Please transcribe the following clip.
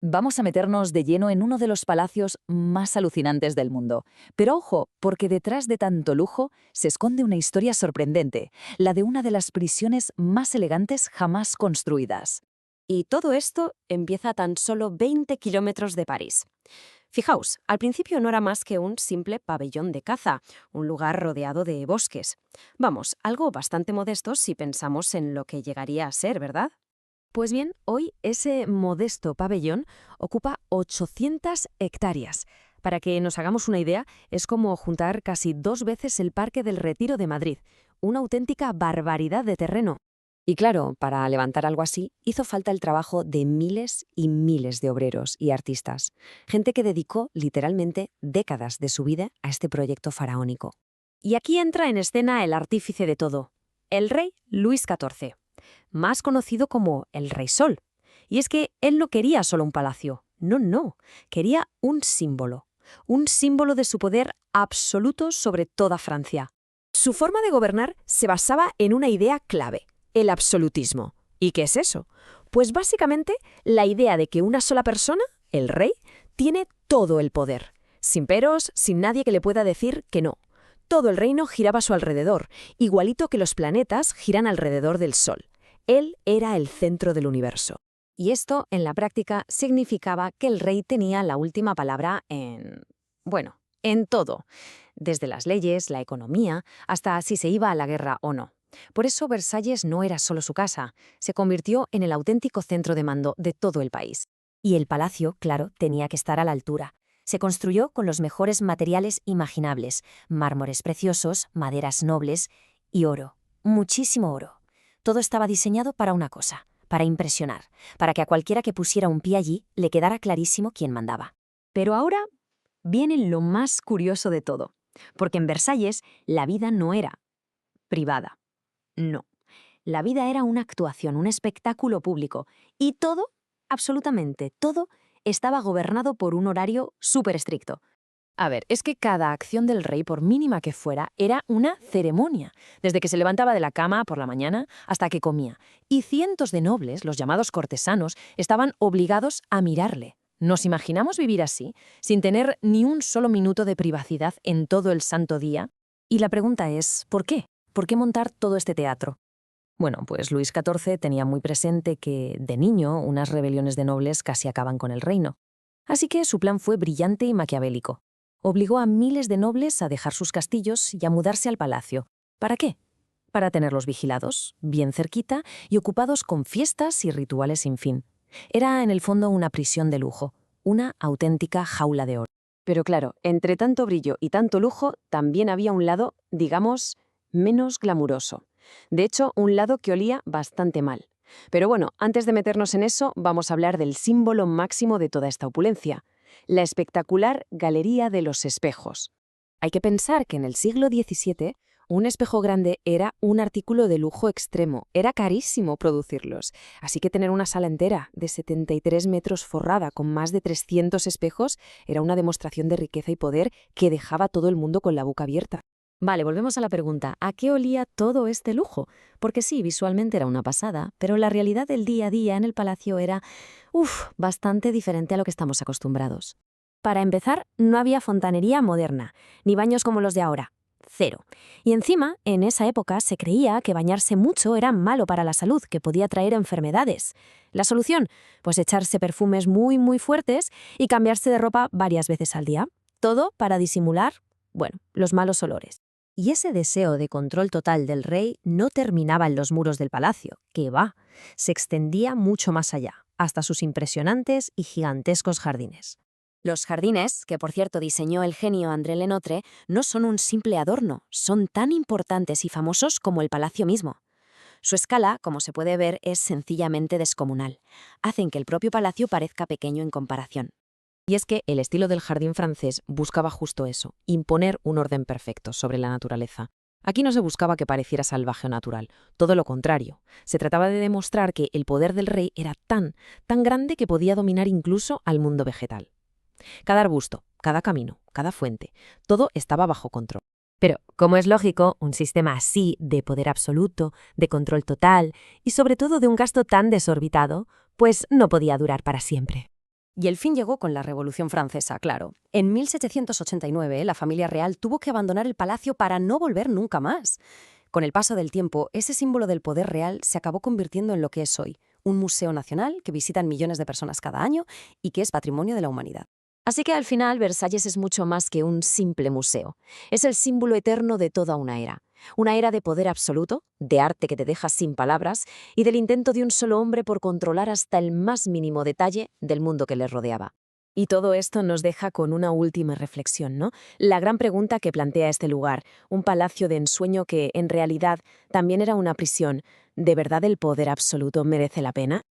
Vamos a meternos de lleno en uno de los palacios más alucinantes del mundo. Pero ojo, porque detrás de tanto lujo se esconde una historia sorprendente, la de una de las prisiones más elegantes jamás construidas. Y todo esto empieza a tan solo 20 kilómetros de París. Fijaos, al principio no era más que un simple pabellón de caza, un lugar rodeado de bosques. Vamos, algo bastante modesto si pensamos en lo que llegaría a ser, ¿verdad? Pues bien, hoy ese modesto pabellón ocupa 800 hectáreas. Para que nos hagamos una idea, es como juntar casi 2 veces el Parque del Retiro de Madrid. Una auténtica barbaridad de terreno. Y claro, para levantar algo así, hizo falta el trabajo de miles y miles de obreros y artistas. Gente que dedicó literalmente décadas de su vida a este proyecto faraónico. Y aquí entra en escena el artífice de todo, el rey Luis XIV, más conocido como el Rey Sol. Y es que él no quería solo un palacio, no, quería un símbolo de su poder absoluto sobre toda Francia. Su forma de gobernar se basaba en una idea clave: el absolutismo. ¿Y qué es eso? Pues básicamente la idea de que una sola persona, el rey, tiene todo el poder. Sin peros, sin nadie que le pueda decir que no. Todo el reino giraba a su alrededor, igualito que los planetas giran alrededor del Sol. Él era el centro del universo. Y esto, en la práctica, significaba que el rey tenía la última palabra en todo. Desde las leyes, la economía, hasta si se iba a la guerra o no. Por eso Versalles no era solo su casa, se convirtió en el auténtico centro de mando de todo el país. Y el palacio, claro, tenía que estar a la altura. Se construyó con los mejores materiales imaginables: mármores preciosos, maderas nobles y oro, muchísimo oro. Todo estaba diseñado para una cosa: para impresionar, para que a cualquiera que pusiera un pie allí le quedara clarísimo quién mandaba. Pero ahora viene lo más curioso de todo, porque en Versalles la vida no era privada. No. La vida era una actuación, un espectáculo público. Y todo, absolutamente todo, estaba gobernado por un horario súper estricto. A ver, es que cada acción del rey, por mínima que fuera, era una ceremonia, desde que se levantaba de la cama por la mañana hasta que comía. Y cientos de nobles, los llamados cortesanos, estaban obligados a mirarle. ¿Nos imaginamos vivir así, sin tener ni un solo minuto de privacidad en todo el santo día? Y la pregunta es, ¿por qué? ¿Por qué montar todo este teatro? Bueno, pues Luis XIV tenía muy presente que, de niño, unas rebeliones de nobles casi acaban con el reino. Así que su plan fue brillante y maquiavélico. Obligó a miles de nobles a dejar sus castillos y a mudarse al palacio. ¿Para qué? Para tenerlos vigilados, bien cerquita y ocupados con fiestas y rituales sin fin. Era, en el fondo, una prisión de lujo, una auténtica jaula de oro. Pero claro, entre tanto brillo y tanto lujo, también había un lado, digamos, menos glamuroso. De hecho, un lado que olía bastante mal. Pero bueno, antes de meternos en eso, vamos a hablar del símbolo máximo de toda esta opulencia: la espectacular Galería de los Espejos. Hay que pensar que en el siglo XVII, un espejo grande era un artículo de lujo extremo, era carísimo producirlos. Así que tener una sala entera de 73 metros forrada con más de 300 espejos era una demostración de riqueza y poder que dejaba a todo el mundo con la boca abierta. Vale, volvemos a la pregunta: ¿a qué olía todo este lujo? Porque sí, visualmente era una pasada, pero la realidad del día a día en el palacio era, bastante diferente a lo que estamos acostumbrados. Para empezar, no había fontanería moderna, ni baños como los de ahora. Cero. Y encima, en esa época se creía que bañarse mucho era malo para la salud, que podía traer enfermedades. ¿La solución? Pues echarse perfumes muy fuertes y cambiarse de ropa varias veces al día. Todo para disimular, los malos olores. Y ese deseo de control total del rey no terminaba en los muros del palacio, que va, se extendía mucho más allá, hasta sus impresionantes y gigantescos jardines. Los jardines, que por cierto diseñó el genio André Lenotre, no son un simple adorno, son tan importantes y famosos como el palacio mismo. Su escala, como se puede ver, es sencillamente descomunal. Hacen que el propio palacio parezca pequeño en comparación. Y es que el estilo del jardín francés buscaba justo eso: imponer un orden perfecto sobre la naturaleza. Aquí no se buscaba que pareciera salvaje o natural, todo lo contrario. Se trataba de demostrar que el poder del rey era tan grande que podía dominar incluso al mundo vegetal. Cada arbusto, cada camino, cada fuente, todo estaba bajo control. Pero, como es lógico, un sistema así de poder absoluto, de control total y sobre todo de un gasto tan desorbitado, pues no podía durar para siempre. Y el fin llegó con la Revolución Francesa, claro. En 1789, la familia real tuvo que abandonar el palacio para no volver nunca más. Con el paso del tiempo, ese símbolo del poder real se acabó convirtiendo en lo que es hoy, un museo nacional que visitan millones de personas cada año y que es patrimonio de la humanidad. Así que al final Versalles es mucho más que un simple museo. Es el símbolo eterno de toda una era. Una era de poder absoluto, de arte que te deja sin palabras y del intento de un solo hombre por controlar hasta el más mínimo detalle del mundo que le rodeaba. Y todo esto nos deja con una última reflexión, ¿no? La gran pregunta que plantea este lugar, un palacio de ensueño que, en realidad, también era una prisión. ¿De verdad el poder absoluto merece la pena?